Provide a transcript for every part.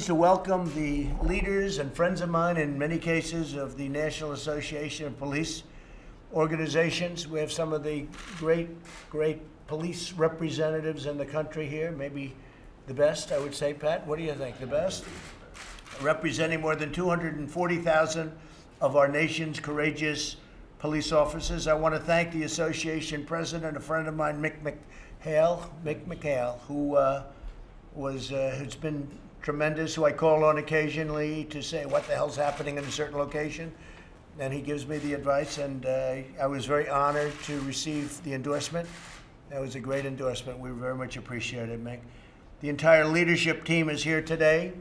pleased to welcome the leaders and friends of mine, in many cases, of the National Association of Police Organizations. We have some of the great police representatives in the country here, maybe the best, I would say. Pat, what do you think? The best? Representing more than 240,000 of our nation's courageous police officers. I want to thank the association president, a friend of mine, Mick McHale, who who's been tremendous, who I call on occasionally to say what the hell's happening in a certain location, and he gives me the advice, and I was very honored to receive the endorsement. That was a great endorsement. We very much appreciate it, Mick. The entire leadership team is here today,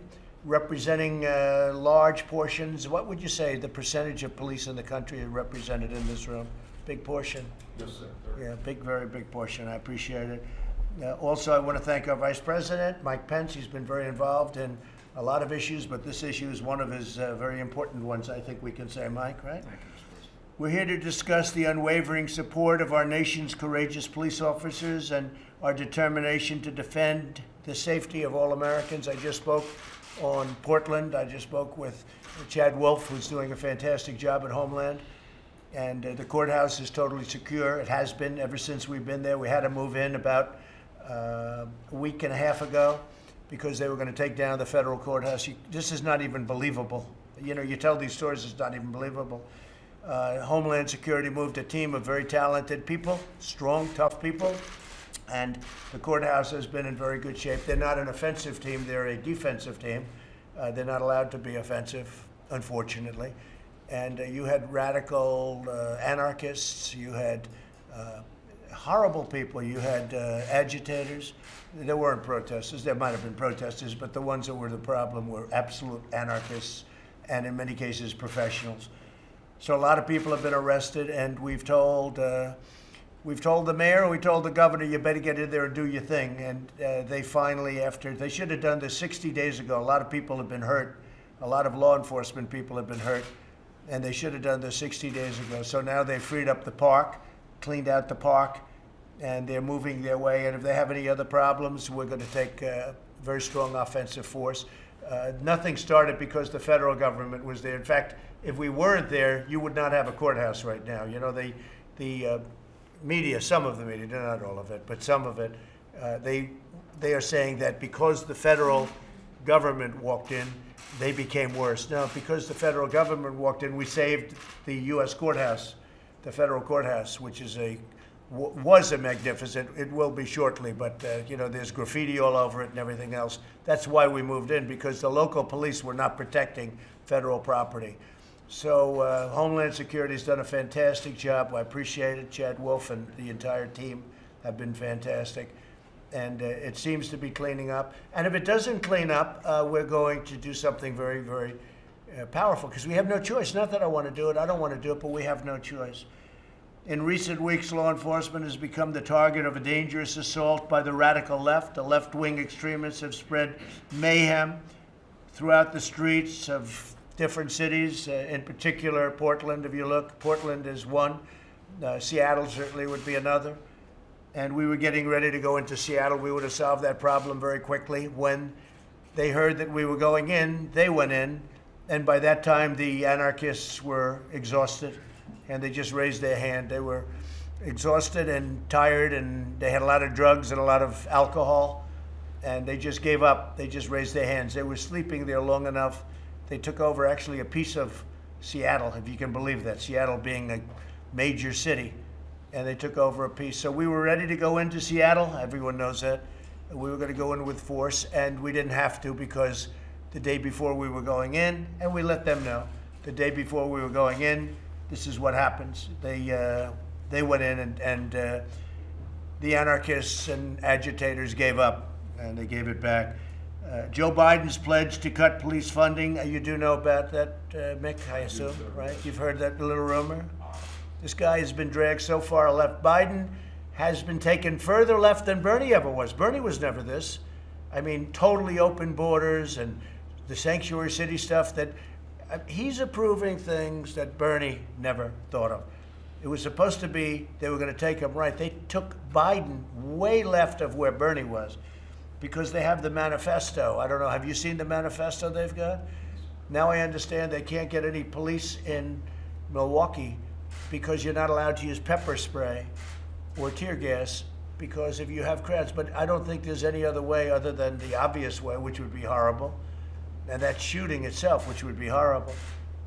representing large portions. What would you say the percentage of police in the country are represented in this room? Big portion? Yes, sir. Yeah, very big portion. I appreciate it. Also, I want to thank our Vice President, Mike Pence. He's been very involved in a lot of issues, but this issue is one of his very important ones, I think we can say, Mike, right? Thank you, Mr. President. We're here to discuss the unwavering support of our nation's courageous police officers and our determination to defend the safety of all Americans. I just spoke on Portland. I just spoke with Chad Wolf, who's doing a fantastic job at Homeland. And the courthouse is totally secure. It has been ever since we've been there. We had to move in about a week and a half ago because they were going to take down the federal courthouse. This is not even believable. You know, you tell these stories, it's not even believable. Homeland Security moved a team of very talented people, strong, tough people, and the courthouse has been in very good shape. They're not an offensive team, they're a defensive team. They're not allowed to be offensive, unfortunately. And you had radical anarchists, you had horrible people, you had agitators. There weren't protesters, there might have been protesters, but the ones that were the problem were absolute anarchists and in many cases professionals. So a lot of people have been arrested, and we've told the mayor, we told the governor, you better get in there and do your thing. And they finally, they should have done this 60 days ago. A lot of people have been hurt. A lot of law enforcement people have been hurt, and they should have done this 60 days ago. So now they've freed up the park, cleaned out the park, and they're moving their way. And if they have any other problems, we're going to take a very strong offensive force. Nothing started because the federal government was there. In fact, if we weren't there, you would not have a courthouse right now. You know, the media, some of the media, not all of it, but some of it, they are saying that because the federal government walked in, they became worse. Now, because the federal government walked in, we saved the U.S. courthouse, the federal courthouse, which is was a magnificent. It will be shortly, but you know, there's graffiti all over it and everything else. That's why we moved in, because the local police were not protecting federal property. So Homeland Security has done a fantastic job. I appreciate it. Chad Wolf and the entire team have been fantastic. And it seems to be cleaning up. And if it doesn't clean up, we're going to do something very, very powerful, because we have no choice. Not that I want to do it. I don't want to do it, but we have no choice. In recent weeks, law enforcement has become the target of a dangerous assault by the radical left. The left-wing extremists have spread mayhem throughout the streets of different cities, in particular Portland. If you look, Portland is one. Seattle certainly would be another. And we were getting ready to go into Seattle. We would have solved that problem very quickly. When they heard that we were going in, they went in. And by that time, the anarchists were exhausted, and they just raised their hand. They were exhausted and tired, and they had a lot of drugs and a lot of alcohol, and they just gave up. They just raised their hands. They were sleeping there long enough. They took over actually a piece of Seattle, if you can believe that, Seattle being a major city, and they took over a piece. So we were ready to go into Seattle. Everyone knows that. We were going to go in with force, and we didn't have to, because the day before we were going in, and we let them know, the day before we were going in, this is what happens. They went in, and the anarchists and agitators gave up, and they gave it back. Joe Biden's pledge to cut police funding. You do know about that, Mick, I assume, right? You've heard that little rumor? This guy has been dragged so far left. Biden has been taken further left than Bernie ever was. Bernie was never this. I mean, totally open borders and the sanctuary city stuff that he's approving things that Bernie never thought of. It was supposed to be they were going to take him right. They took Biden way left of where Bernie was. because they have the manifesto. I don't know, have you seen the manifesto they've got? Now I understand they can't get any police in Milwaukee because you're not allowed to use pepper spray or tear gas because if you have crowds. But I don't think there's any other way other than the obvious way, which would be horrible, and that's shooting itself, which would be horrible.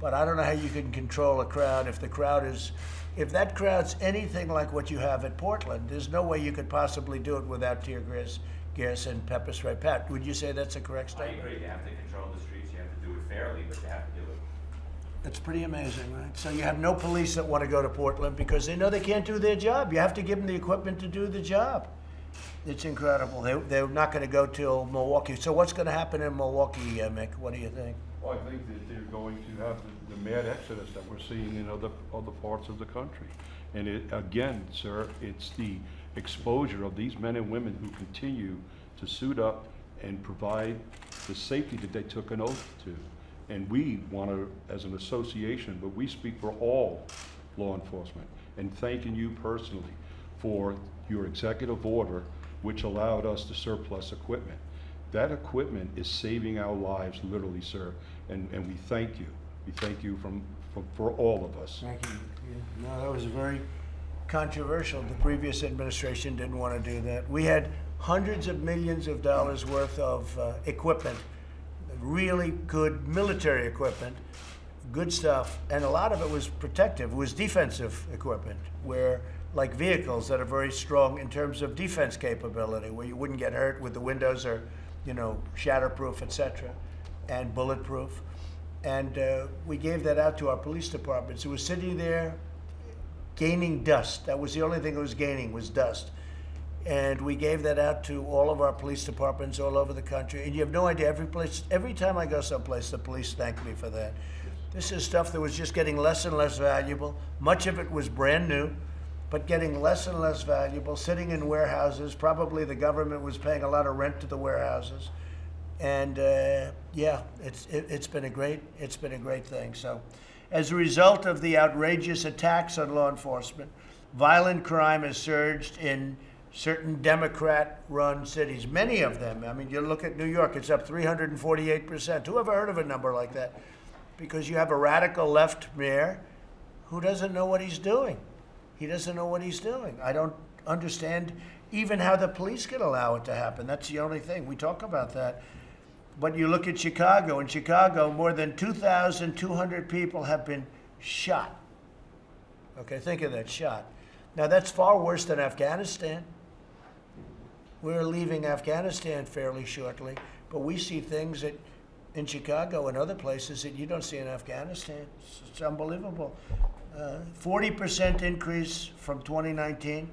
But I don't know how you can control a crowd if that crowd's anything like what you have at Portland. There's no way you could possibly do it without tear gas and pepper spray. Pat, would you say that's a correct statement? I agree. You have to control the streets. You have to do it fairly, but you have to do it. That's pretty amazing, right? So you have no police that want to go to Portland because they know they can't do their job. You have to give them the equipment to do the job. It's incredible. They're not going to go till Milwaukee. So what's going to happen in Milwaukee, Mick? What do you think? Well, I think that they're going to have the mad exodus that we're seeing in other parts of the country. And again, sir, it's the exposure of these men and women who continue to suit up and provide the safety that they took an oath to. And we want to, as an association, but we speak for all law enforcement, and thanking you personally for your executive order, which allowed us to surplus equipment. That equipment is saving our lives, literally, sir, and we thank you. We thank you for all of us. Thank you. Yeah. No, that was very controversial. The previous administration didn't want to do that. We had hundreds of millions of dollars worth of equipment, really good military equipment, good stuff, and a lot of it was protective. It was defensive equipment, where like vehicles that are very strong in terms of defense capability, where you wouldn't get hurt with the windows are, shatterproof, etc., and bulletproof. And we gave that out to our police departments. It was sitting there gaining dust. That was the only thing it was gaining, was dust. And we gave that out to all of our police departments all over the country. And you have no idea, every time I go someplace, the police thank me for that. This is stuff that was just getting less and less valuable. Much of it was brand new, but getting less and less valuable, sitting in warehouses. Probably the government was paying a lot of rent to the warehouses. And it's been a great thing. So as a result of the outrageous attacks on law enforcement, violent crime has surged in certain Democrat-run cities, many of them. I mean, you look at New York, it's up 348%. Who ever heard of a number like that? Because you have a radical left mayor who doesn't know what he's doing. He doesn't know what he's doing. I don't understand even how the police can allow it to happen. That's the only thing. We talk about that. But you look at Chicago. In Chicago, more than 2,200 people have been shot. Okay, think of that, shot. Now, that's far worse than Afghanistan. We're leaving Afghanistan fairly shortly, but we see things in Chicago and other places that you don't see in Afghanistan. It's unbelievable. 40% increase from 2019.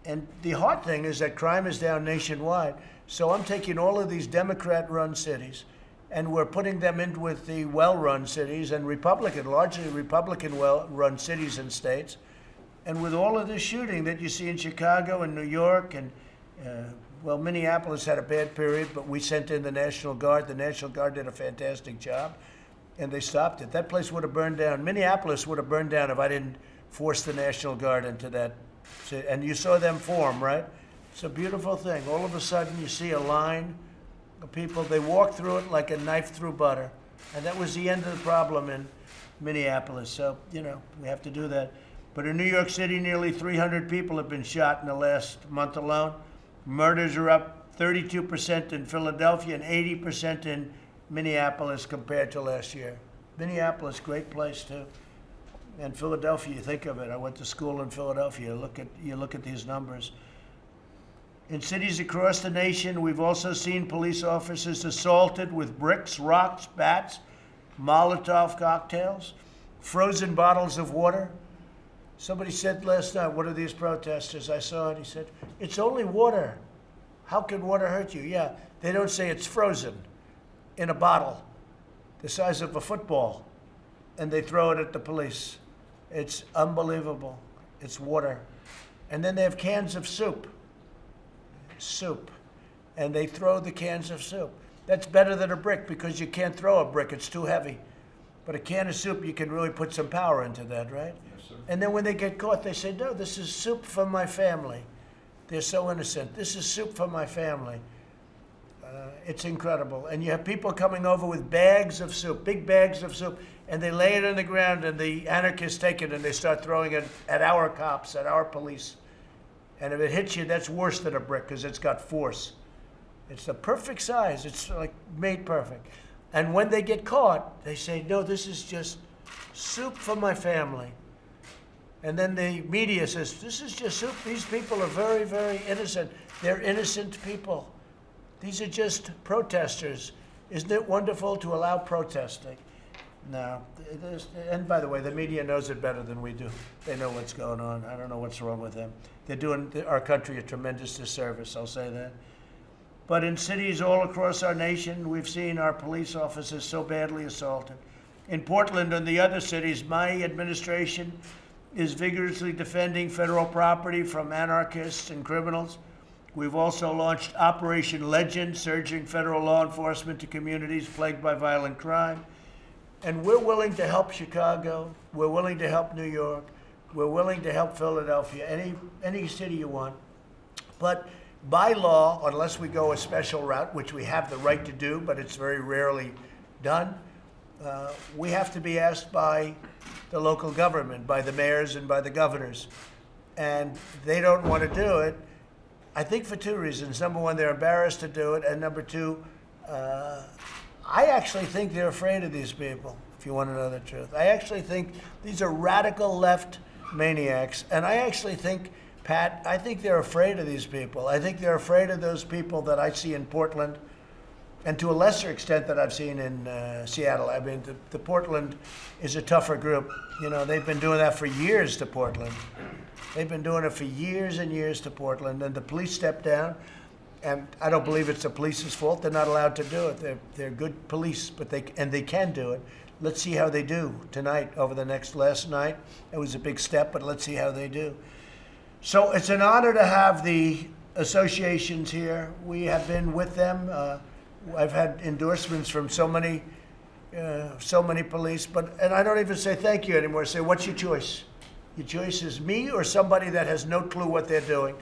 And the hard thing is that crime is down nationwide. So I'm taking all of these Democrat-run cities, and we're putting them in with the well-run cities and largely Republican well-run cities and states. And with all of this shooting that you see in Chicago and New York, and Minneapolis had a bad period, but we sent in the National Guard. The National Guard did a fantastic job, and they stopped it. That place would have burned down. Minneapolis would have burned down if I didn't force the National Guard into that. And you saw them form, right? It's a beautiful thing. All of a sudden, you see a line of people. They walk through it like a knife through butter. And that was the end of the problem in Minneapolis. So, we have to do that. But in New York City, nearly 300 people have been shot in the last month alone. Murders are up 32% in Philadelphia and 80% in Minneapolis compared to last year. Minneapolis, great place too. And Philadelphia, you think of it. I went to school in Philadelphia. You look at these numbers. In cities across the nation, we've also seen police officers assaulted with bricks, rocks, bats, Molotov cocktails, frozen bottles of water. Somebody said last night, what are these protesters? I saw it. He said, it's only water. How can water hurt you? Yeah, they don't say it's frozen in a bottle the size of a football, and they throw it at the police. It's unbelievable. It's water. And then they have cans of soup, and they throw the cans of soup. That's better than a brick because you can't throw a brick. It's too heavy. But a can of soup, you can really put some power into that, right? Yes, sir. And then when they get caught, they say, no, this is soup for my family. They're so innocent. This is soup for my family. It's incredible. And you have people coming over with bags of soup, big bags of soup, and they lay it on the ground, and the anarchists take it and they start throwing it at our cops, at our police. And if it hits you, that's worse than a brick because it's got force. It's the perfect size. It's like made perfect. And when they get caught, they say, no, this is just soup for my family. And then the media says, this is just soup. These people are very, very innocent. They're innocent people. These are just protesters. Isn't it wonderful to allow protesting? No. And by the way, the media knows it better than we do. They know what's going on. I don't know what's wrong with them. They're doing our country a tremendous disservice, I'll say that. But in cities all across our nation, we've seen our police officers so badly assaulted. In Portland and the other cities, my administration is vigorously defending federal property from anarchists and criminals. We've also launched Operation Legend, surging federal law enforcement to communities plagued by violent crime. And we're willing to help Chicago. We're willing to help New York. We're willing to help Philadelphia, any city you want. But by law, unless we go a special route, which we have the right to do, but it's very rarely done, we have to be asked by the local government, by the mayors and by the governors. And they don't want to do it, I think for two reasons. Number one, they're embarrassed to do it. And number two, I actually think they're afraid of these people, if you want to know the truth. I actually think these are radical left maniacs. And I actually think, Pat, I think they're afraid of these people. I think they're afraid of those people that I see in Portland, and to a lesser extent that I've seen in Seattle. I mean, the Portland is a tougher group. You know, they've been doing that for years to Portland. They've been doing it for years and years to Portland, and the police stepped down, and I don't believe it's the police's fault. They're not allowed to do it. They're good police, but they can do it. Let's see how they do tonight over the last night. It was a big step, but let's see how they do. So it's an honor to have the associations here. We have been with them. I've had endorsements from so many police, and I don't even say thank you anymore. I say, what's your choice? Your choice is me or somebody that has no clue what they're doing.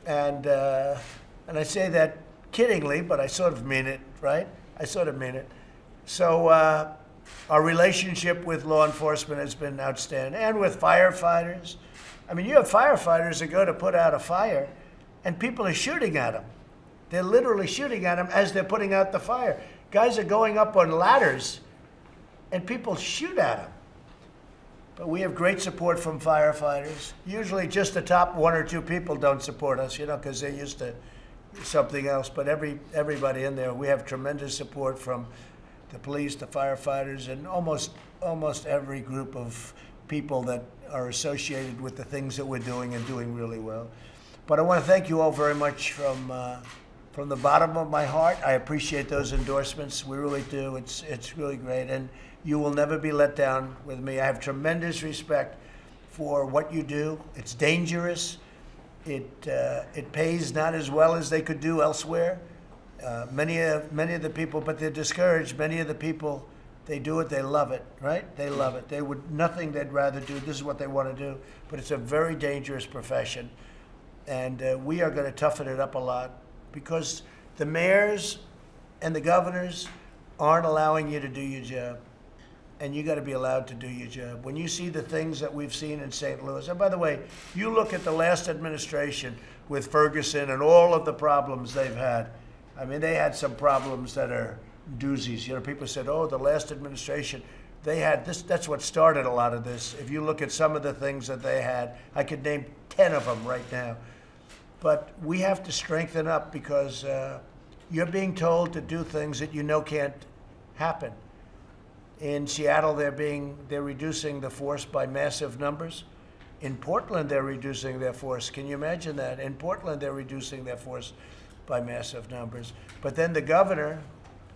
And I say that kiddingly, but I sort of mean it, right? I sort of mean it. So our relationship with law enforcement has been outstanding, and with firefighters. I mean, you have firefighters that go to put out a fire, and people are shooting at them. They're literally shooting at them as they're putting out the fire. Guys are going up on ladders, and people shoot at them. But we have great support from firefighters. Usually just the top one or two people don't support us, you know, because they're used to something else. But everybody in there, we have tremendous support from the police, the firefighters, and almost every group of people that are associated with the things that we're doing and doing really well. But I want to thank you all very much from the bottom of my heart. I appreciate those endorsements. We really do. It's really great. And you will never be let down with me. I have tremendous respect for what you do. It's dangerous. It pays not as well as they could do elsewhere. Many of the people, but they're discouraged. Many of the people, they do it, they love it, right? They love it. They would, nothing they'd rather do. This is what they want to do. But it's a very dangerous profession. And we are going to toughen it up a lot because the mayors and the governors aren't allowing you to do your job. And you got to be allowed to do your job. When you see the things that we've seen in St. Louis, and by the way, you look at the last administration with Ferguson and all of the problems they've had. I mean, they had some problems that are doozies. You know, people said, oh, the last administration, they had this. That's what started a lot of this. If you look at some of the things that they had, I could name 10 of them right now. But we have to strengthen up because you're being told to do things that you know can't happen. In Seattle, they're reducing the force by massive numbers. In Portland, they're reducing their force. Can you imagine that? In Portland, they're reducing their force by massive numbers. But then the governor,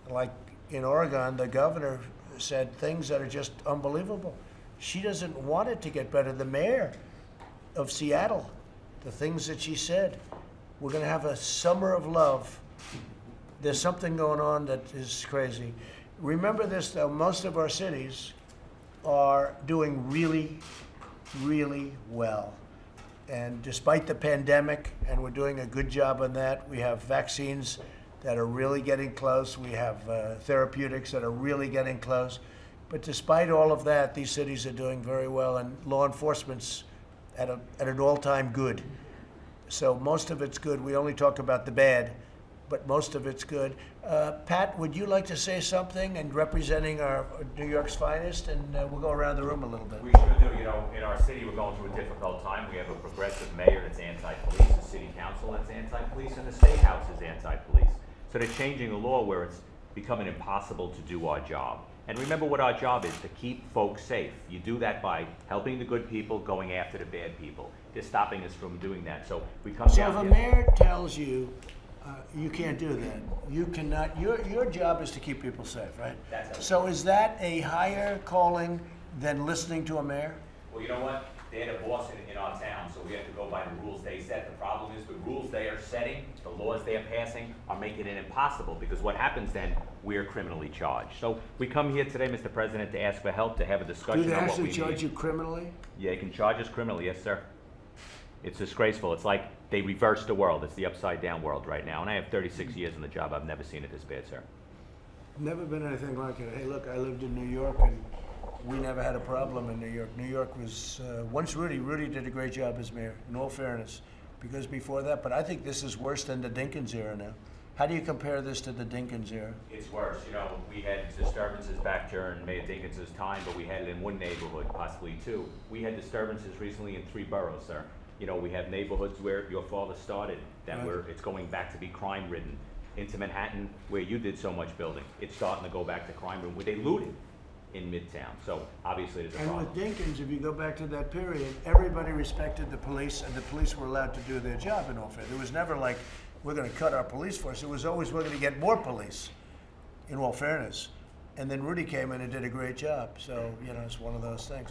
like in Oregon, the governor said things that are just unbelievable. She doesn't want it to get better. The mayor of Seattle, the things that she said, we're going to have a summer of love. There's something going on that is crazy. Remember this, though, most of our cities are doing really, really well. And despite the pandemic, and we're doing a good job on that, we have vaccines that are really getting close. We have therapeutics that are really getting close. But despite all of that, these cities are doing very well, and law enforcement's at an all-time good. So most of it's good. We only talk about the bad, but most of it's good. Pat, would you like to say something and representing our New York's finest? And we'll go around the room a little bit. We sure do. You know, in our city, we're going through a difficult time. We have a progressive mayor that's anti-police, a city council that's anti-police, and the state house is anti-police. So they're changing the law where it's becoming impossible to do our job. And remember what our job is, to keep folks safe. You do that by helping the good people, going after the bad people. They're stopping us from doing that. So we come So down if a here. mayor tells you, you can't do that, you cannot, your job is to keep people safe, right? That's it. So is that a higher calling than listening to a mayor? Well, you know what? They're the boss in our town, so we have to go by the rules they set. The problem is the rules they are setting, the laws they are passing, are making it impossible, because what happens then, we're criminally charged. So we come here today, Mr. President, to ask for help, to have a Do discussion they on what we actually need. charge you criminally? Yeah, they can charge us criminally, yes, sir. It's disgraceful. It's like they reversed the world. It's the upside down world right now. And I have 36 years in the job. I've never seen it this bad, sir. Never been anything like it. Hey, look, I lived in New York, and we never had a problem in New York. New York was, once Rudy did a great job as mayor, in all fairness, because before that, but I think this is worse than the Dinkins era now. How do you compare this to the Dinkins era? It's worse. You know, we had disturbances back during Mayor Dinkins' time, but we had it in one neighborhood, possibly two. We had disturbances recently in 3 boroughs, sir. You know, we have neighborhoods where your father started, that Right. it's going back to be crime-ridden. Into Manhattan, where you did so much building, it's starting to go back to crime-ridden, where they looted in Midtown. So obviously there's a And problem. with Dinkins, if you go back to that period, everybody respected the police, and the police were allowed to do their job in all fairness. There was never like, we're gonna cut our police force. It was always, we're gonna get more police, in all fairness. And then Rudy came in and did a great job. So, you know, it's one of those things.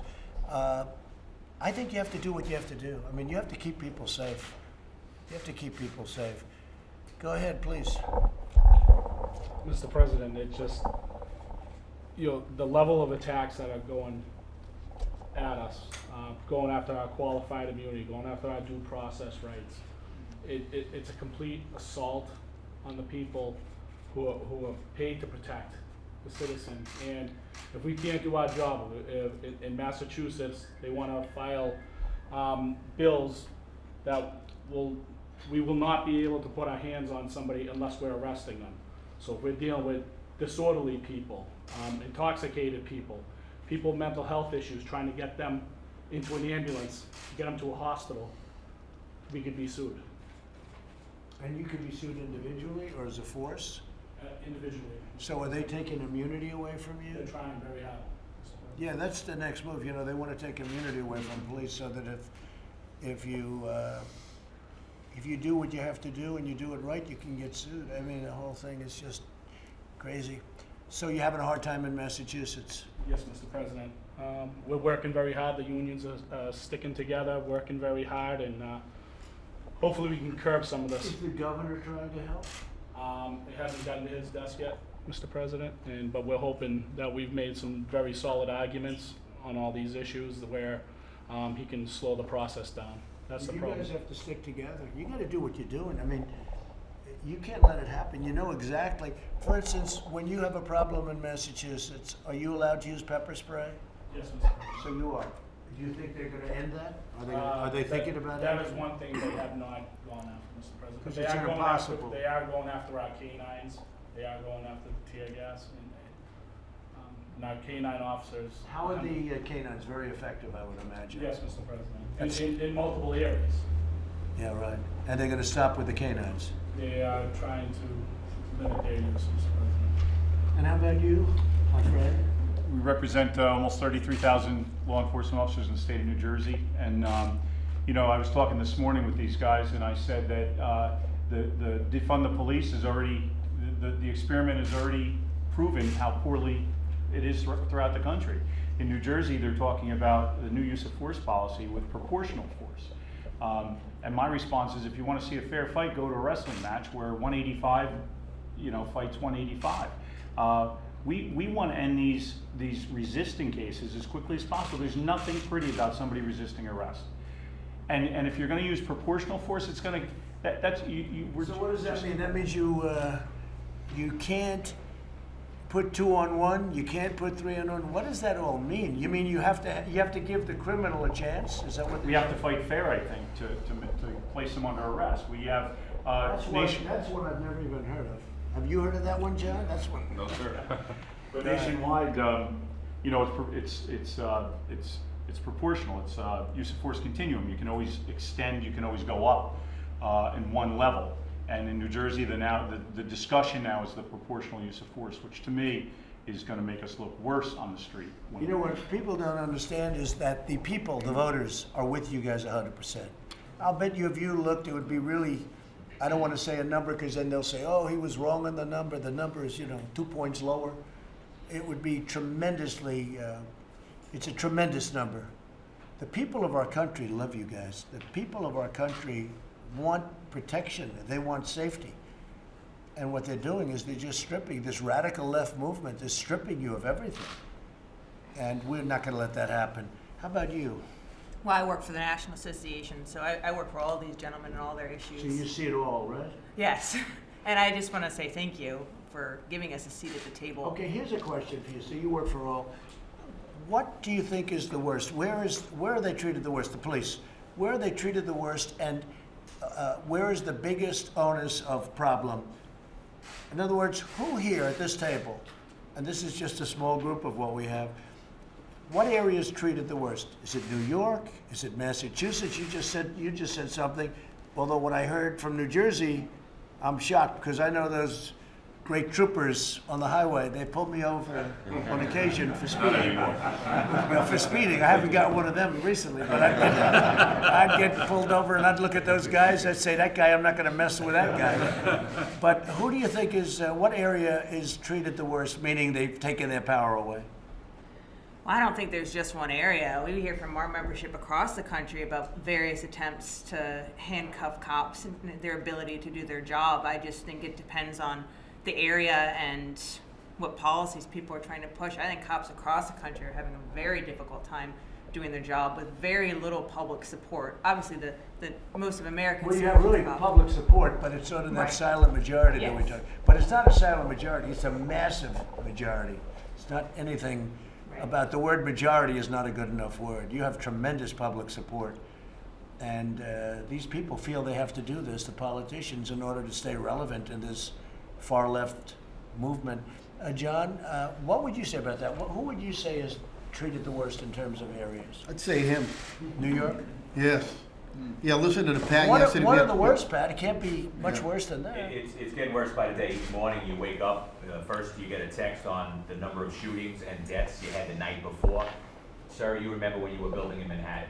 I think you have to do what you have to do. I mean, you have to keep people safe. You have to keep people safe. Go ahead, please. Mr. President, it just, you know, the level of attacks that are going at us, going after our qualified immunity, going after our due process rights, it's a complete assault on the people who are paid to protect the citizen. And if we can't do our job, in Massachusetts, they want to file bills that we will not be able to put our hands on somebody unless we're arresting them. So if we're dealing with disorderly people, intoxicated people, people with mental health issues, trying to get them into an ambulance, get them to a hospital, we could be sued And you can be sued individually or as a force? individually. So are they taking immunity away from you? They're trying very hard. Yeah, that's the next move. You know, they want to take immunity away from police so that if you do what you have to do and you do it right, you can get sued. I mean, the whole thing is just crazy. So you're having a hard time in Massachusetts? Yes, Mr. President. We're working very hard. The unions are sticking together, working very hard, and hopefully we can curb some of this. Is the governor trying to help? It hasn't gotten to his desk yet, Mr. President, but we're hoping that we've made some very solid arguments on all these issues where he can slow the process down. That's the You problem. guys have to stick together. You got to do what you're doing. I mean, you can't let it happen. You know exactly. For instance, when you have a problem in Massachusetts, are you allowed to use pepper spray? Yes, Mr. President. So you are. Do you think they're going to end that? Are they thinking about that? it? That is one thing they have not gone after, Mr. President. 'Cause They it's are going impossible. after. They are going after our canines. They are going after the tear gas, and our canine officers. How are the canines? Very effective, I would imagine. Yes, Mr. President. That's- In multiple areas. Yeah, right. And they're going to stop with the canines. They are trying to limit their use, Mr. President. And how about you, my friend? We represent almost 33,000 law enforcement officers in the state of New Jersey. And, you know, I was talking this morning with these guys and I said that the defund the police is already, the experiment has already proven how poorly it is throughout the country. In New Jersey, they're talking about the new use of force policy with proportional force. And my response is, if you want to see a fair fight, go to a wrestling match where 185, you know, fights 185. We want to end these resisting cases as quickly as possible. There's nothing pretty about somebody resisting arrest. And if you're going to use proportional force, it's going to, that's, we're. So what does that mean? That means you you can't put 2 on 1, you can't put 3 on 1. What does that all mean? You mean you have to give the criminal a chance? Is that what We have to fight fair, I think, to place them under arrest. We have, That's nation. one I've never even heard of. Have you heard of that one, John? That's one. No, sir. But nationwide, you know, it's proportional. It's use of force continuum. You can always extend. You can always go up in one level. And in New Jersey, the discussion now is the proportional use of force, which to me is going to make us look worse on the street. You know what people don't understand is that the people, the voters, are with you guys 100%. I'll bet you if you looked, it would be really, I don't want to say a number because then they'll say, oh, he was wrong on the number. The number is, 2 points lower. It would be tremendously, it's a tremendous number. The people of our country love you guys. The people of our country want protection. They want safety. And what they're doing is they're just stripping, this radical left movement is stripping you of everything. And we're not going to let that happen. How about you? Well, I work for the National Association, so I work for all these gentlemen and all their issues. So you see it all, right? Yes, and I just want to say thank you for giving us a seat at the table. Okay, here's a question for you. So you work for all. What do you think is the worst? Where are they treated the worst? The police. Where are they treated the worst? And where is the biggest onus of problem? In other words, who here at this table, and this is just a small group of what we have, what area is treated the worst? Is it New York? Is it Massachusetts? You just said something. Although what I heard from New Jersey, I'm shocked because I know those great troopers on the highway. They pulled me over on occasion for speeding. Well, for speeding, I haven't got one of them recently, but I'd get pulled over and I'd look at those guys. I'd say, that guy, I'm not going to mess with that guy. But who do you think what area is treated the worst, meaning they've taken their power away? Well, I don't think there's just one area. We hear from our membership across the country about various attempts to handcuff cops and their ability to do their job. I just think it depends on the area and what policies people are trying to push. I think cops across the country are having a very difficult time doing their job with very little public support. Obviously, the most of Americans. Well, you have really public support, but it's sort of that Right. silent majority that we Yes. talk. But it's not a silent majority; it's a massive majority. It's not anything Right. about the word majority is not a good enough word. You have tremendous public support, and these people feel they have to do this, the politicians, in order to stay relevant in this far left movement. John, what would you say about that? Who would you say is treated the worst in terms of areas? I'd say him. New York? Yes. Yeah, listen to the Pat One yesterday. of the worst, Pat. It can't be much worse than that. It's getting worse by the day. Each morning you wake up, first you get a text on the number of shootings and deaths you had the night before. Sir, you remember when you were building in Manhattan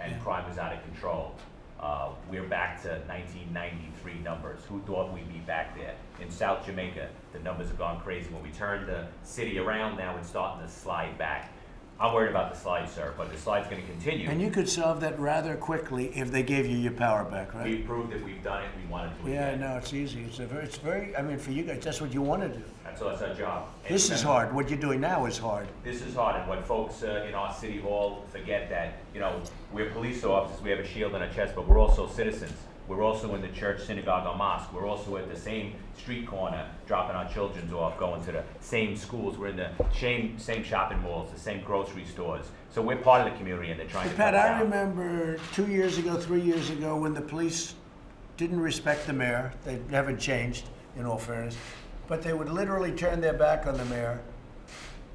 and crime was out of control. We're back to 1993 numbers. Who thought we'd be back there? In South Jamaica, the numbers have gone crazy. When we turn the city around now, it's starting to slide back. I'm worried about the slide, sir, but the slide's going to continue. And you could solve that rather quickly if they gave you your power back, right? We've proved that we've done it. We want to do it Yeah, again. no, it's easy. It's very, I mean, for you guys, that's what you want to do. That's our job. And This is remember, hard. What you're doing now is hard. This is hard, and when folks in our city hall forget that, we're police officers, we have a shield on our chest, but we're also citizens. We're also in the church, synagogue, or mosque. We're also at the same street corner, dropping our children off, going to the same schools. We're in the same shopping malls, the same grocery stores. So we're part of the community, and they're trying to Pat, cut I down. remember 2 years ago, 3 years ago, when the police didn't respect the mayor. They haven't changed, in all fairness. But they would literally turn their back on the mayor.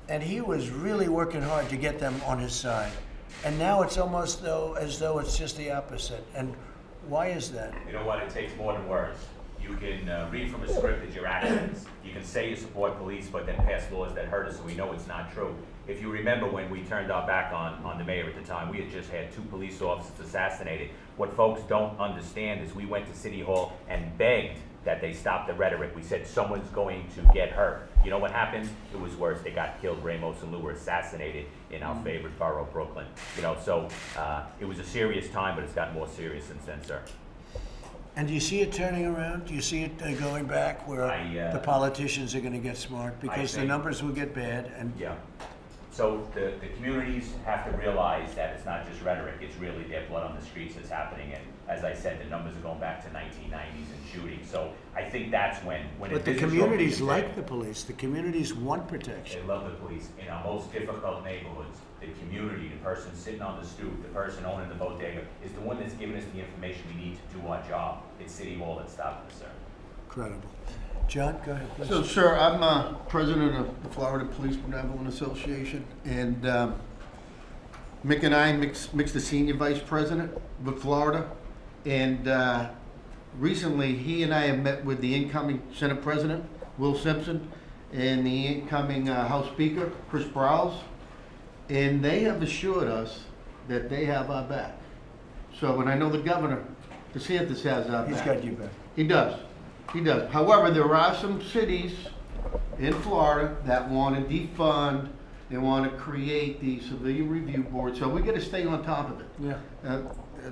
And he was really working hard to get them on his side. And now it's almost as though it's just the opposite. And why is that? You know what? It takes more than words. You can read from a script as your actions. You can say you support police, but then pass laws that hurt us, so we know it's not true. If you remember when we turned our back on the mayor at the time, we had just had 2 police officers assassinated. What folks don't understand is we went to City Hall and begged that they stop the rhetoric. We said someone's going to get hurt. You know what happened? It was worse. They got killed. Ramos and Lou were assassinated in our favorite borough, Brooklyn. So it was a serious time, but it's gotten more serious since then, sir. And do you see it turning around? Do you see it going back where the politicians are going to get smart because the think- numbers will get bad? And Yeah. So the communities have to realize that it's not just rhetoric, it's really their blood on the streets that's happening. And as I said, the numbers are going back to 1990s and shooting. So I think that's when But the communities like the police. The communities want protection. They love the police. In our most difficult neighborhoods, the community, the person sitting on the stoop, the person owning the bodega, is the one that's giving us the information we need to do our job. It's City Hall that's stopping us, sir. Incredible. John, go ahead, please. So, sir, I'm president of the Florida Police Benevolent Association, and Mick and I, Mick's the senior vice president with Florida, and recently he and I have met with the incoming Senate President, Will Simpson, and the incoming House Speaker, Chris Browse, and they have assured us that they have our back. So, and I know the governor, DeSantis, has our back. He's got you back. He does. He does. However, there are some cities in Florida that want to defund, they want to create the civilian review board, so we got to stay on top of it. Yeah.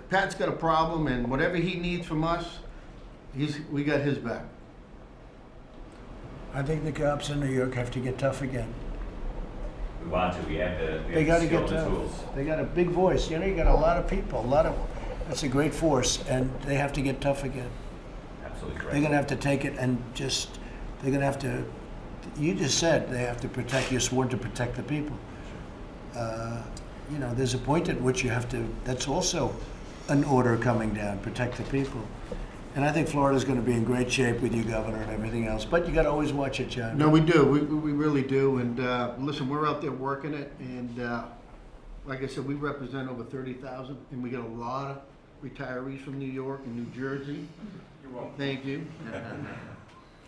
Pat's got a problem, and whatever he needs from us, we got his back. I think the cops in New York have to get tough again. We want to, we have They got to skill get and tough. tools. They got a big voice. You know, you got a lot of people, that's a great force, and they have to get tough again. Absolutely correct. They're gonna have to take it and they're gonna have to, you just said, they have to protect, you're sworn to protect the people. You know, there's a point at which you have to, that's also an order coming down, protect the people. And I think Florida's gonna be in great shape with you, Governor, and everything else, but you gotta always watch it, John. No, we do. We really do. And listen, we're out there working it. And like I said, we represent over 30,000, and we got a lot of retirees from New York and New Jersey. You're welcome. Thank you.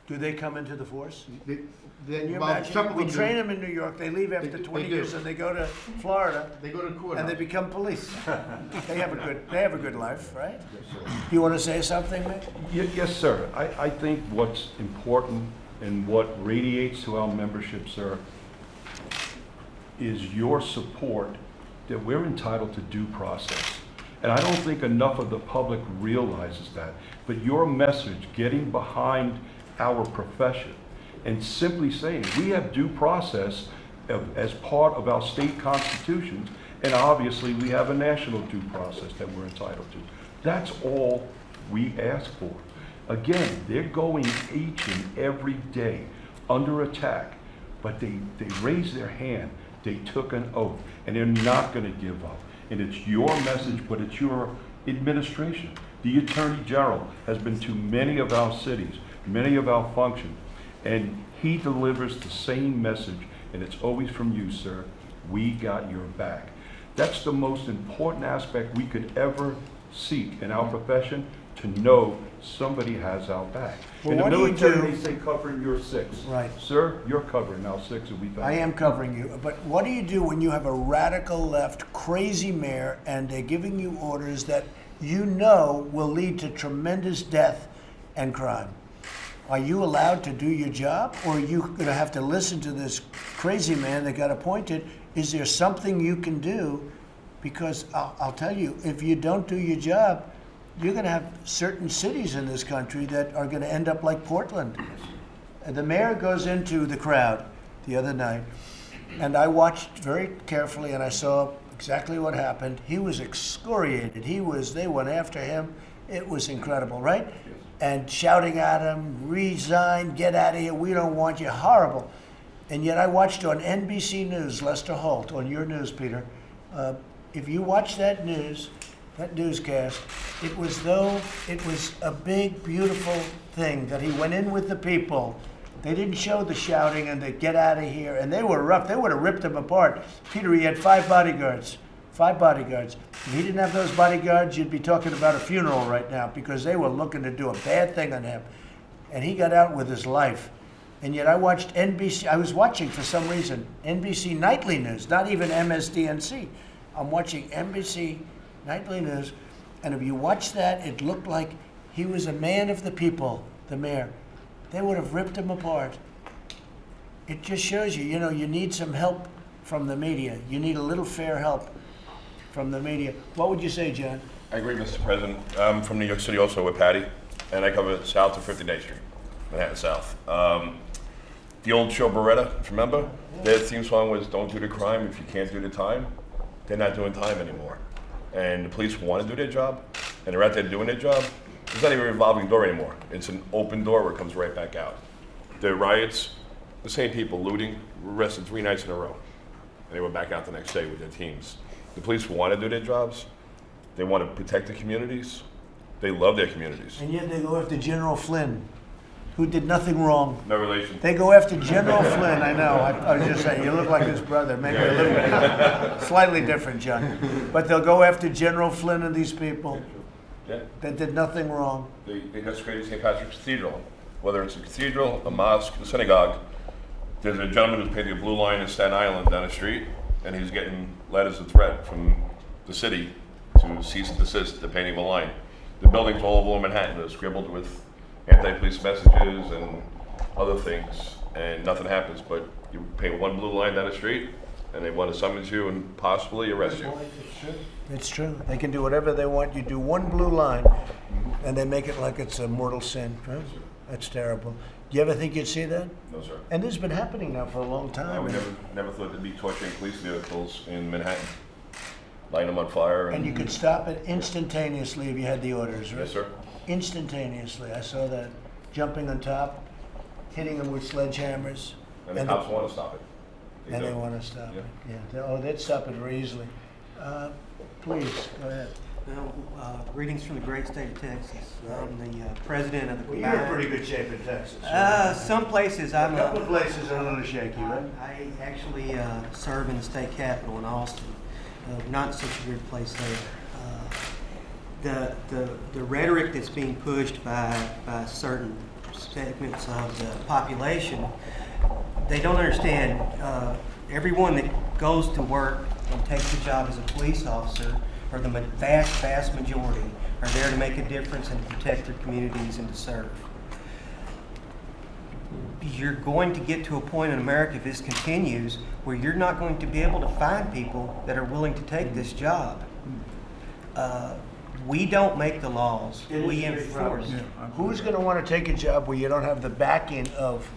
Do they come into the force? Then, You well, imagine, some of we them train do. them in New York, they leave after They 20 do. years and they go to Florida They go to court. and they become police. They have a good life, right? You wanna say something, Mick? Yes, sir. I think what's important and what radiates to our membership, sir, is your support that we're entitled to due process. And I don't think enough of the public realizes that. But your message, getting behind our profession and simply saying, we have due process as part of our state constitutions, and obviously we have a national due process that we're entitled to. That's all we ask for. Again, they're going each and every day under attack, but they raised their hand, they took an oath, and they're not gonna give up. And it's your message, but it's your administration. The Attorney General has been to many of our cities, many of our functions, and he delivers the same message, and it's always from you, sir. We got your back. That's the most important aspect we could ever seek in our profession, to know somebody has our back. Well, In the what do you military, do- they say covering your six. Right. Sir, you're covering our six, and we thank I you. am covering you, but what do you do when you have a radical left, crazy mayor, and they're giving you orders that you know will lead to tremendous death and crime? Are you allowed to do your job, or are you gonna have to listen to this crazy man that got appointed? Is there something you can do? Because I'll tell you, if you don't do your job, you're gonna have certain cities in this country that are gonna end up like Portland. And the mayor goes into the crowd the other night, and I watched very carefully, and I saw exactly what happened. He was excoriated. They went after him. It was incredible, right? And shouting at him, resign, get out of here, we don't want you, horrible. And yet I watched on NBC News, Lester Holt, on your news, Peter. If you watch that newscast, it was though it was a big, beautiful thing that he went in with the people. They didn't show the shouting and the get out of here, and they were rough. They would have ripped him apart. Peter, he had 5 bodyguards. 5 bodyguards. If he didn't have those bodyguards, you'd be talking about a funeral right now, because they were looking to do a bad thing on him. And he got out with his life. And yet I watched NBC, I was watching for some reason, NBC Nightly News, not even MSDNC. I'm watching NBC Nightly News, and if you watch that, it looked like he was a man of the people, the mayor. They would have ripped him apart. It just shows you, you need some help from the media. You need a little fair help from the media. What would you say, John? I agree, Mr. President. I'm from New York City also with Patty, and I cover south of 59th Street, Manhattan South. The old show Beretta, if you remember? Their theme song was "Don't do the crime if you can't do the time." They're not doing time anymore, and the police want to do their job, and they're out there doing their job. It's not even a revolving door anymore. It's an open door where it comes right back out. The riots, the same people looting, were arrested 3 nights in a row, and they were back out the next day with their teams. The police want to do their jobs. They want to protect the communities. They love their communities. And yet they go after General Flynn, who did nothing wrong. No relation. They go after General Flynn, I know, I was just saying, you look like his brother, maybe a little bit, slightly different, John. But they'll go after General Flynn and these people Yeah. that did nothing wrong. They desecrated St. Patrick's Cathedral. Whether it's a cathedral, a mosque, a synagogue, there's a gentleman who's painting a blue line in Staten Island down the street, and he's getting letters of threat from the city to cease and desist the painting of a line. The buildings all over Manhattan are scribbled with anti-police messages and other things, and nothing happens. But you paint one blue line down the street, and they want to summons you and possibly arrest you. It's true. They can do whatever they want. You do one blue line, and they make it like it's a mortal sin. Right? That's terrible. Do you ever think you'd see that? No, sir. And this has been happening now for a long I time. would never thought there'd be torturing police vehicles in Manhattan, lighting them on fire. And you could stop it instantaneously if you had the orders, right? Yes, sir. Instantaneously. I saw that. Jumping on top, hitting them with sledgehammers. And the cops want to stop it. And they do. want to stop Yeah. it. Yeah. Oh, they'd stop it very easily. Please, go ahead. Well, greetings from the great state of Texas. I'm the president of the Well, you're in pretty good shape in Texas. Some places A couple of places are a little shaky, right? I actually serve in the state capitol in Austin. Not such a weird place there. The rhetoric that's being pushed by certain segments of the population, they don't understand. Everyone that goes to work and takes a job as a police officer, or the vast majority, are there to make a difference and protect their communities and to serve. You're going to get to a point in America, if this continues, where you're not going to be able to find people that are willing to take this job. We don't make the laws, we enforce. Who's going to want to take a job where you don't have the backing of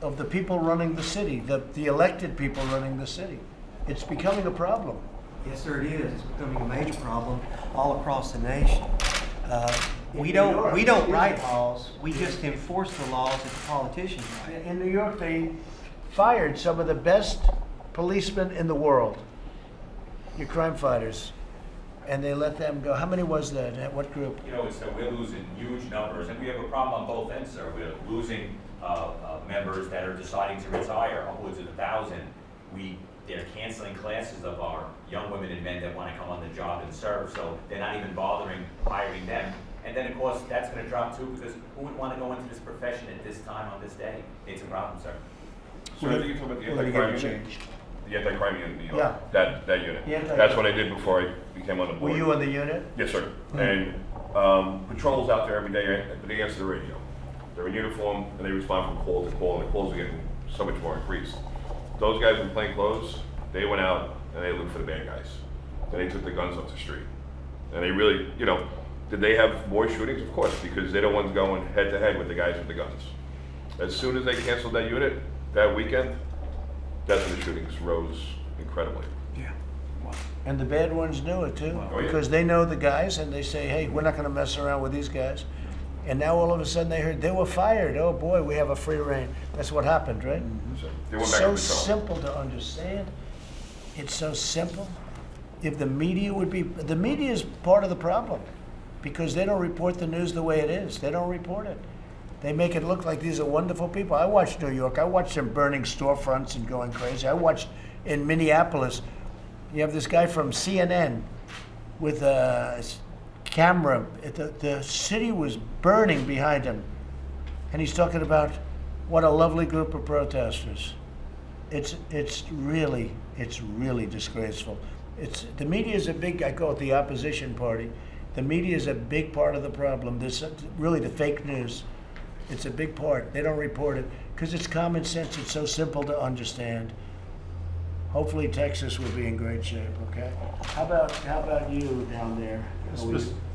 the people running the city, the elected people running the city? It's becoming a problem. Yes, sir, it is. It's becoming a major problem all across the nation. We In New York, don't write laws. We just enforce the laws that the politicians write. In New York, they fired some of the best policemen in the world, your crime fighters, and they let them go. How many was that? At what group? You know, we're losing huge numbers, and we have a problem on both ends, sir. We're losing members that are deciding to retire, upwards of 1,000. They're canceling classes of our young women and men that want to come on the job and serve, so they're not even bothering hiring them. And then, of course, that's going to drop too, because who would want to go into this profession at this time on this day? It's a problem, sir. So I think you're talking about the anti-crime unit? The anti-crime unit in New York? Yeah. That unit. The anti-crime. That's what I did before I became on the board. Were you on the unit? Yes, sir. And patrols out there every day, but they answer the radio. They're in uniform, and they respond from call to call, and the calls are getting so much more increased. Those guys in plain clothes, they went out and they looked for the bad guys. And they took the guns off the street. And they really, did they have more shootings? Of course, because they're the ones going head to head with the guys with the guns. As soon as they canceled that unit, that weekend, that's when the shootings rose incredibly. And the bad ones knew it too, Oh, yeah. because they know the guys and they say, hey, we're not going to mess around with these guys. And now all of a sudden they heard they were fired. Oh boy, we have a free reign. That's what happened, right? So they went back So to patrol. simple to understand. It's so simple. If the media the media is part of the problem, because they don't report the news the way it is. They don't report it. They make it look like these are wonderful people. I watched New York. I watched them burning storefronts and going crazy. I watched in Minneapolis. You have this guy from CNN with a camera. The city was burning behind him. And he's talking about what a lovely group of protesters. It's really disgraceful. The media is a big, I call it the opposition party. The media is a big part of the problem. There's really the fake news. It's a big part. They don't report it because it's common sense. It's so simple to understand. Hopefully Texas will be in great shape, okay? How about you down there?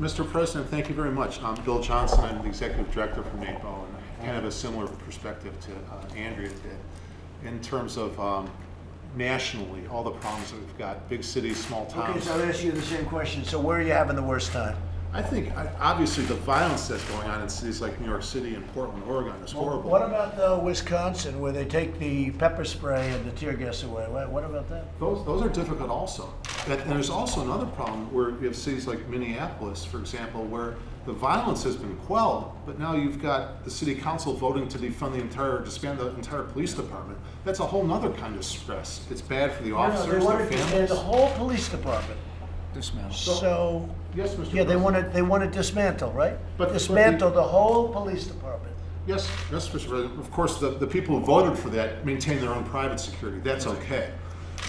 Mr. President, thank you very much. I'm Bill Johnson. I'm the Executive Director for NAPO, and kind of a similar perspective to Andrea did, in terms of nationally, all the problems that we've got, big cities, small towns. Okay, so I'll ask you the same question. So where are you having the worst time? I think, obviously, the violence that's going on in cities like New York City and Portland, Oregon is horrible. What about Wisconsin, where they take the pepper spray and the tear gas away? What about that? Those are difficult also. And there's also another problem where you have cities like Minneapolis, for example, where the violence has been quelled, but now you've got the city council voting to disband the entire police department. That's a whole nother kind of stress. It's bad for the officers, They their want to families. disband the whole police department. Dismantle. So, Yes, Mr. yeah, President. they want to dismantle, right? But- Dismantle the whole police department. Yes, Mr. President. Of course, the people who voted for that maintain their own private security. That's okay.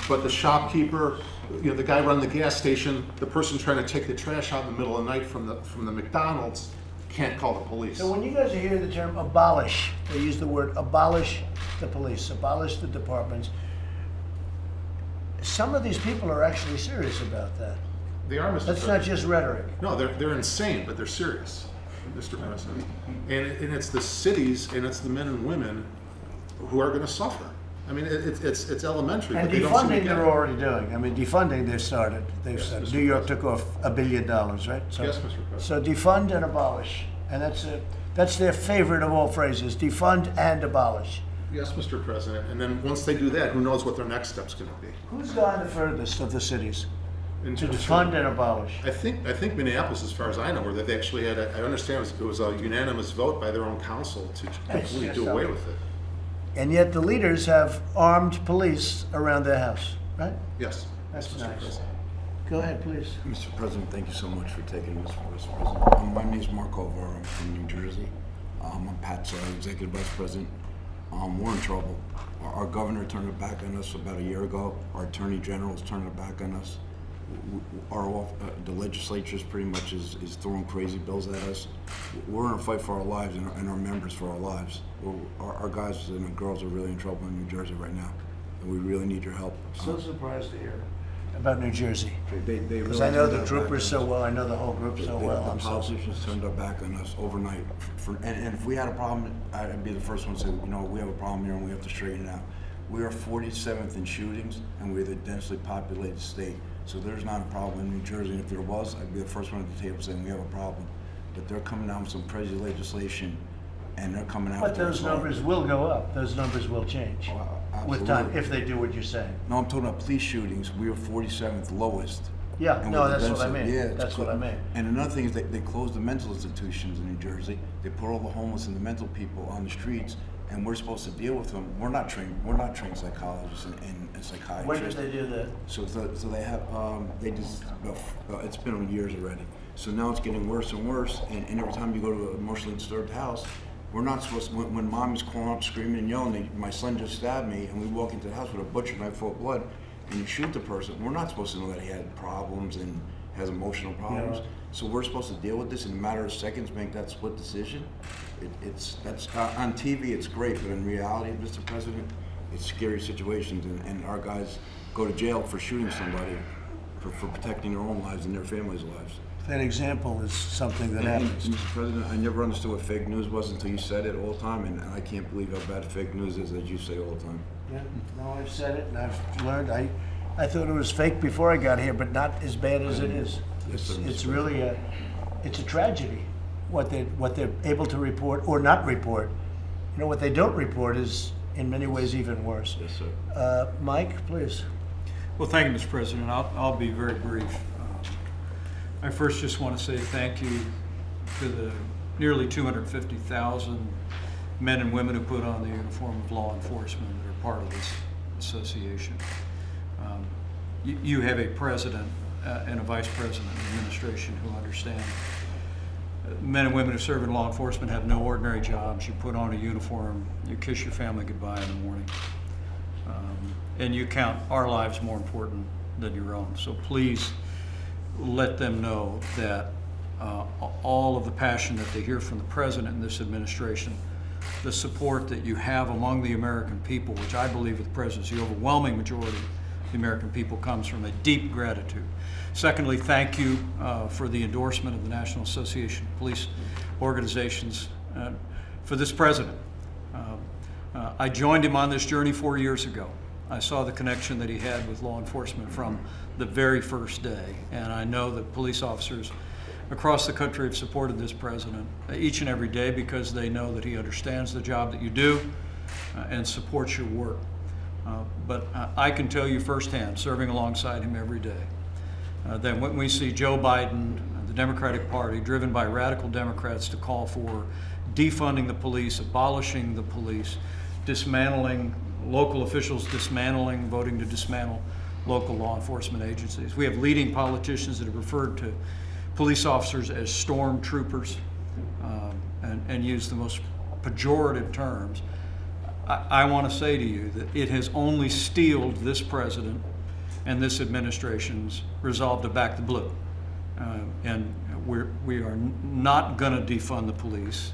But the shopkeeper, the guy running the gas station, the person trying to take the trash out in the middle of the night from the McDonald's can't call the police. So when you guys are hearing the term abolish, they use the word abolish the police, abolish the departments. Some of these people are actually serious about that. They are, Mr. That's President. not just rhetoric. No, they're insane, but they're serious, Mr. President. And it's the cities and it's the men and women who are going to suffer. I mean, it's elementary. And but they don't seem to defunding get they're it. already doing. I mean, defunding they've started. Yes, Mr. New York President. took off $1 billion, right? So, Yes, Mr. President. So defund and abolish, and that's their favorite of all phrases: defund and abolish. Yes, Mr. President. And then once they do that, who knows what their next step's going to be? Who's gone the furthest of the cities In to terms of- defund and abolish? I think Minneapolis, as far as I know, where they actually had, I understand it was a unanimous vote by their own council to completely yes, do so- away with it. And yet the leaders have armed police around their house, right? Yes. That's Mr. nice. President. Go ahead, please. Mr. President, thank you so much for taking this, Mr. President. My name is Mark Alvaro. I'm from New Jersey. I'm Pat's Executive Vice President. We're in trouble. Our governor turned it back on us about a year ago. Our Attorney General's turned it back on us. The legislature's pretty much is throwing crazy bills at us. We're in a fight for our lives and our members for our lives. Our guys and our girls are really in trouble in New Jersey right now, and we really need your help. So surprised to hear about New Jersey. They Because really I know turned the their troopers back on so us. well, I know the whole group so well. The I'm so politicians turned their back on us overnight. And if we had a problem, I'd be the first one to say, we have a problem here and we have to straighten it out. We are 47th in shootings, and we're the densely populated state. So there's not a problem in New Jersey. And if there was, I'd be the first one at the table saying we have a problem. But they're coming down with some crazy legislation, and they're coming out. But those numbers will go up. Those numbers will change with time, Absolutely. if they do what you're saying. No, I'm talking about police shootings. We are 47th lowest. Yeah, And no, with the that's what I density- mean. yeah, it's That's what I good. mean. And another thing is they closed the mental institutions in New Jersey. They put all the homeless and the mental people on the streets, and we're supposed to deal with them. We're not trained psychologists and psychiatrists. When did they do that? So they have, they just, it's been on years already. So now it's getting worse and worse, and every time you go to an emotionally disturbed house, we're not supposed to, when mom is calling up screaming and yelling, my son just stabbed me, and we walk into the house with a butcher knife full of blood, and you shoot the person, we're not supposed to know that he had problems and has emotional problems. Yeah. So we're supposed to deal with this in a matter of seconds, make that split decision. That's on TV, it's great, but in reality, Mr. President, it's scary situations, and our guys go to jail for shooting somebody, for protecting their own lives and their families' lives. That example is something that And, happens. Mr. President, I never understood what fake news was until you said it all the time, and I can't believe how bad fake news is, as you say all the time. Yeah, no, I've said it and I've learned. I thought it was fake before I got here, but not as bad as it is. Yes, sir, It's Mr. really it's a tragedy what they're able to report or not report. You know, what they don't report is in many ways even worse. Yes, sir. Mike, please. Well, thank you, Mr. President. I'll be very brief. I first just want to say thank you to the nearly 250,000 men and women who put on the uniform of law enforcement that are part of this association. You have a president and a vice president of the administration who understand men and women who serve in law enforcement have no ordinary jobs. You put on a uniform, you kiss your family goodbye in the morning, and you count our lives more important than your own. So please let them know that all of the passion that they hear from the president and this administration, the support that you have among the American people, which I believe with the president, the overwhelming majority of the American people, comes from a deep gratitude. Secondly, thank you for the endorsement of the National Association of Police Organizations. for this president. I joined him on this journey 4 years ago. I saw the connection that he had with law enforcement from the very first day, and I know that police officers across the country have supported this president each and every day because they know that he understands the job that you do and supports your work. But I can tell you firsthand, serving alongside him every day, that when we see Joe Biden, the Democratic Party, driven by radical Democrats to call for defunding the police, abolishing the police, dismantling local officials, voting to dismantle local law enforcement agencies. We have leading politicians that have referred to police officers as stormtroopers and use the most pejorative terms. I want to say to you that it has only steeled this president and this administration's resolve to back the blue. And we are not going to defund the police.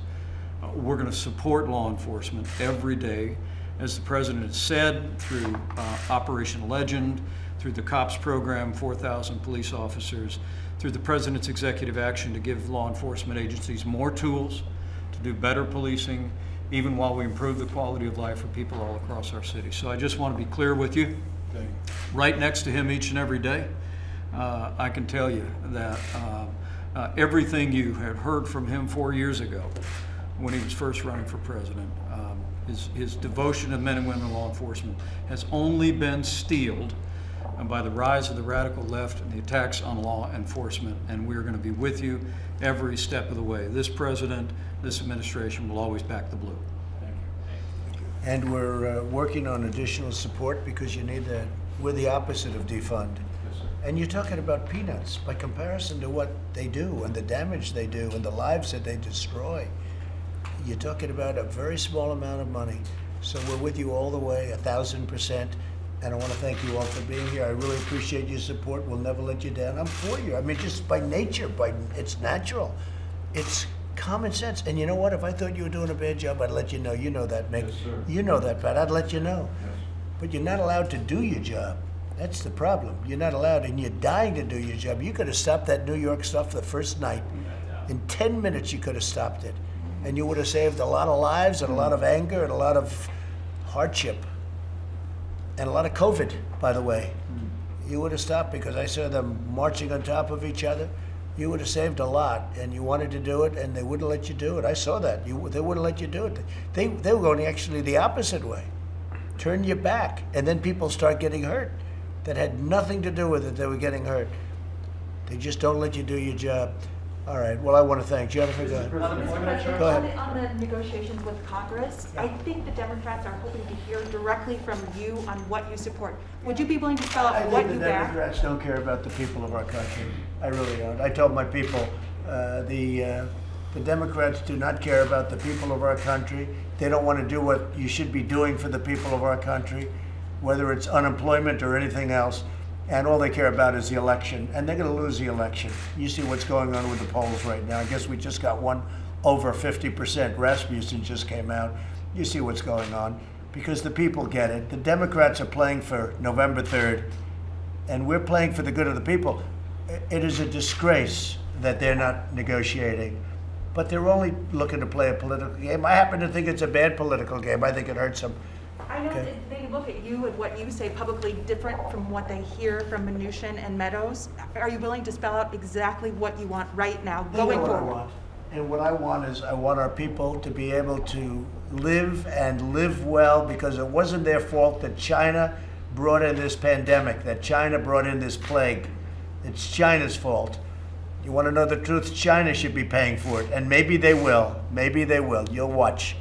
We're going to support law enforcement every day. As the president has said, through Operation Legend, through the COPS program, 4,000 police officers, through the president's executive action to give law enforcement agencies more tools to do better policing, even while we improve the quality of life for people all across our city. So I just want to be clear with you. Right next to him each and every day, I can tell you that everything you had heard from him 4 years ago when he was first running for president, his devotion to men and women in law enforcement has only been steeled by the rise of the radical left and the attacks on law enforcement, and we're going to be with you every step of the way. This president, this administration will always back the blue. And we're working on additional support because you need that. We're the opposite of defund. And you're talking about peanuts by comparison to what they do and the damage they do and the lives that they destroy. You're talking about a very small amount of money. So we're with you all the way, 1,000%. And I want to thank you all for being here. I really appreciate your support. We'll never let you down. I'm for you. I mean, just by nature, it's natural. It's common sense. And you know what? If I thought you were doing a bad job, I'd let you know. You know that, Mick. Yes, sir. You know that, Pat. I'd let you know. Yes. But you're not allowed to do your job. That's the problem. You're not allowed, and you're dying to do your job. You could have stopped that New York stuff the first night. In 10 minutes, you could have stopped it. And you would have saved a lot of lives and a lot of anger and a lot of hardship. And a lot of COVID, by the way. You would have stopped because I saw them marching on top of each other. You would have saved a lot, and you wanted to do it, and they wouldn't let you do it. I saw that. They wouldn't let you do it. They were going actually the opposite way. Turn your back, and then people start getting hurt. That had nothing to do with it. They were getting hurt. They just don't let you do your job. All right. Well, I want to thank Jennifer. Go ahead. Mr. President, Go ahead. on the negotiations with Congress, I think the Democrats are hoping to hear directly from you on what you support. Would you be willing to spell I out what think you the back? Democrats don't care about the people of our country. I really don't. I told my people, the Democrats do not care about the people of our country. They don't want to do what you should be doing for the people of our country, whether it's unemployment or anything else. And all they care about is the election. And they're going to lose the election. You see what's going on with the polls right now. I guess we just got one over 50%. Rasmussen just came out. You see what's going on. Because the people get it. The Democrats are playing for November 3rd, and we're playing for the good of the people. It is a disgrace that they're not negotiating. But they're only looking to play a political game. I happen to think it's a bad political game. I think it hurts them. I know Okay. that they look at you and what you say publicly different from what they hear from Mnuchin and Meadows. Are you willing to spell out exactly what you want right now, going what I forward? want. And what I want is I want our people to be able to live and live well, because it wasn't their fault that China brought in this pandemic, that China brought in this plague. It's China's fault. You want to know the truth? China should be paying for it. And maybe they will. Maybe they will. You'll watch.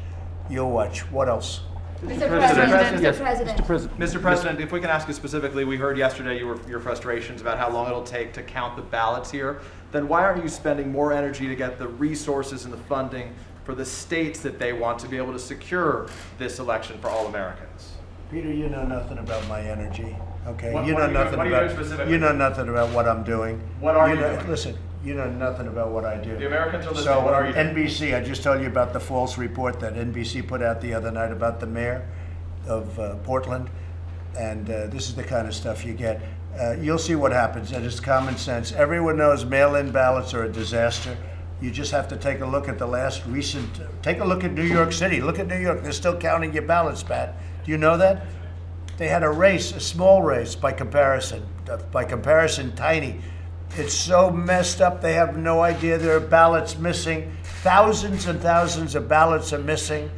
You'll watch. What else? Mr. President, Yes, Mr. President. Mr. President, if we can ask you specifically, we heard yesterday your frustrations about how long it'll take to count the ballots here. Then why aren't you spending more energy to get the resources and the funding for the states that they want to be able to secure this election for all Americans? Peter, you know nothing about my energy. Okay, What you are know you nothing doing- what are you about. doing specifically? You know nothing about what I'm doing. What are you know, doing? Listen, you know nothing about what I do. The Americans are listening. So What are you doing? NBC, I just told you about the false report that NBC put out the other night about the mayor of Portland, and this is the kind of stuff you get. You'll see what happens. It is common sense. Everyone knows mail-in ballots are a disaster. You just have to take a look at the last recent, take a look at New York City. Look at New York. They're still counting your ballots, Pat. Do you know that? They had a race, a small race by comparison. By comparison, tiny. It's so messed up, they have no idea there are ballots missing. Thousands and thousands of ballots are missing.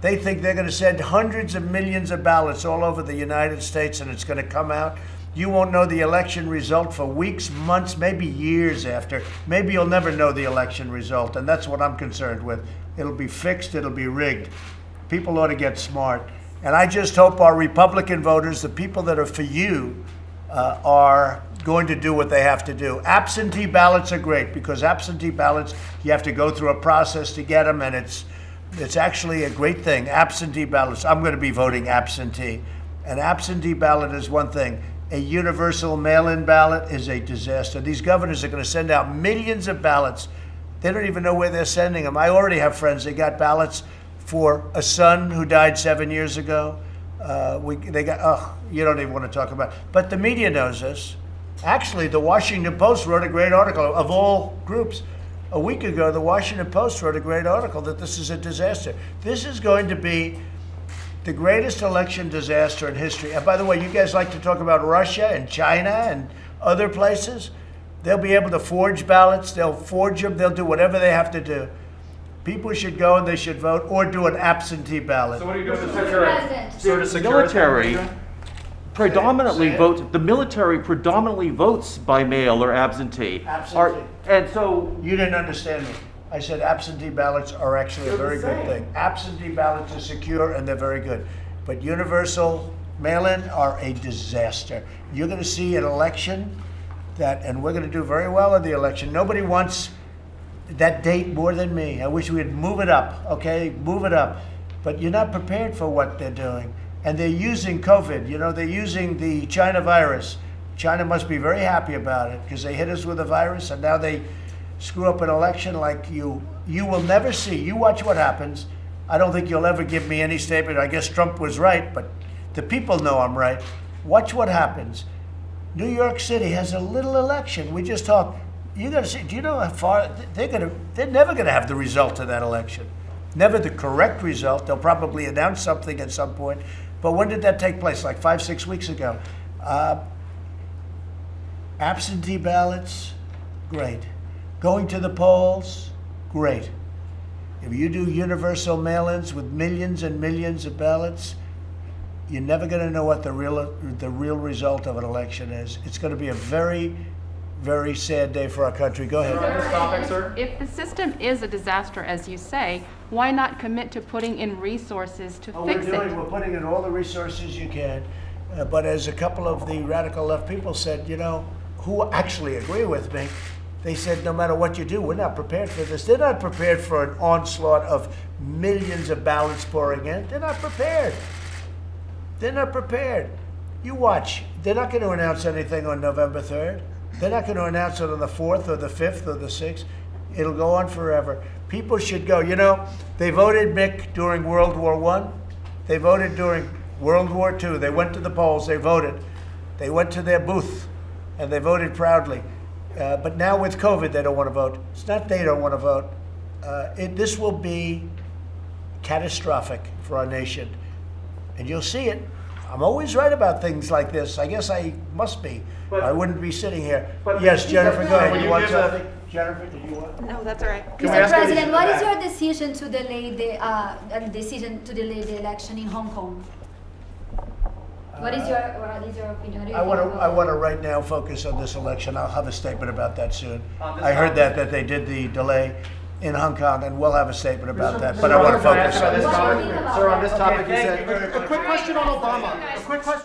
They think they're going to send hundreds of millions of ballots all over the United States and it's going to come out. You won't know the election result for weeks, months, maybe years after. Maybe you'll never know the election result, and that's what I'm concerned with. It'll be fixed, it'll be rigged. People ought to get smart. And I just hope our Republican voters, the people that are for you, are going to do what they have to do. Absentee ballots are great because absentee ballots, you have to go through a process to get them, and it's actually a great thing. Absentee ballots, I'm going to be voting absentee. An absentee ballot is one thing. A universal mail-in ballot is a disaster. These governors are going to send out millions of ballots. They don't even know where they're sending them. I already have friends that got ballots for a son who died 7 years ago. They got, you don't even want to talk about it. But the media knows this. Actually, the Washington Post wrote a great article, of all groups. A week ago, the Washington Post wrote a great article that this is a disaster. This is going to be the greatest election disaster in history. And by the way, you guys like to talk about Russia and China and other places. They'll be able to forge ballots. They'll forge them. They'll do whatever they have to do. People should go and they should vote or do an absentee ballot. So what are you doing to Mr. secure President. So to The secure military predominantly Say it. votes. The military predominantly votes by mail or absentee. Absentee. And so You didn't understand me. I said absentee ballots are actually a very good thing. Absentee ballots are secure and they're very good. But universal mail-in are a disaster. You're going to see an election and we're going to do very well in the election. Nobody wants that date more than me. I wish we'd move it up, okay? Move it up. But you're not prepared for what they're doing. And they're using COVID. You know, they're using the China virus. China must be very happy about it because they hit us with a virus and now they screw up an election like you will never see. You watch what happens. I don't think you'll ever give me any statement. I guess Trump was right, but the people know I'm right. Watch what happens. New York City has a little election. We just talked. You got to see. Do you know how far they're never going to have the result of that election? Never the correct result. They'll probably announce something at some point. But when did that take place? Like 5-6 weeks ago. Absentee ballots, great. Going to the polls, great. If you do universal mail-ins with millions and millions of ballots, you're never going to know what the real result of an election is. It's going to be a very, very sad day for our country. Go ahead. on this topic, sir? If the system is a disaster, as you say, why not commit to putting in resources to fix it? We're putting in all the resources you can. But as a couple of the radical left people said, you know, who actually agree with me, they said, no matter what you do, we're not prepared for this. They're not prepared for an onslaught of millions of ballots pouring in. They're not prepared. They're not prepared. You watch. They're not going to announce anything on November 3rd. They're not going to announce it on the 4th or the 5th or the 6th. It'll go on forever. People should go. You know, they voted, Mick, during World War I. They voted during World War II. They went to the polls. They voted. They went to their booth, and they voted proudly. But now with COVID, they don't want to vote. It's not they don't want to vote. This will be catastrophic for our nation. And you'll see it. I'm always right about things like this. I guess I must be. But- I wouldn't be sitting here. but- Yes, Jennifer, go ahead. When You you want give the- something? Jennifer, did you want? No, that's all right. Can we Mr. ask you- President, what is your decision to delay the election in Hong Kong? What is your opinion? What do you I want think to. about I it? want to right now focus on this election. I'll have a statement about that soon. On this I heard topic- that they did the delay in Hong Kong, and we'll have a statement about that. But Sir, I want to can I focus ask about on this this. What do you topic? think about Sir, on that? this topic, Okay, you thank said, you very a much. quick question on Obama. A quick question.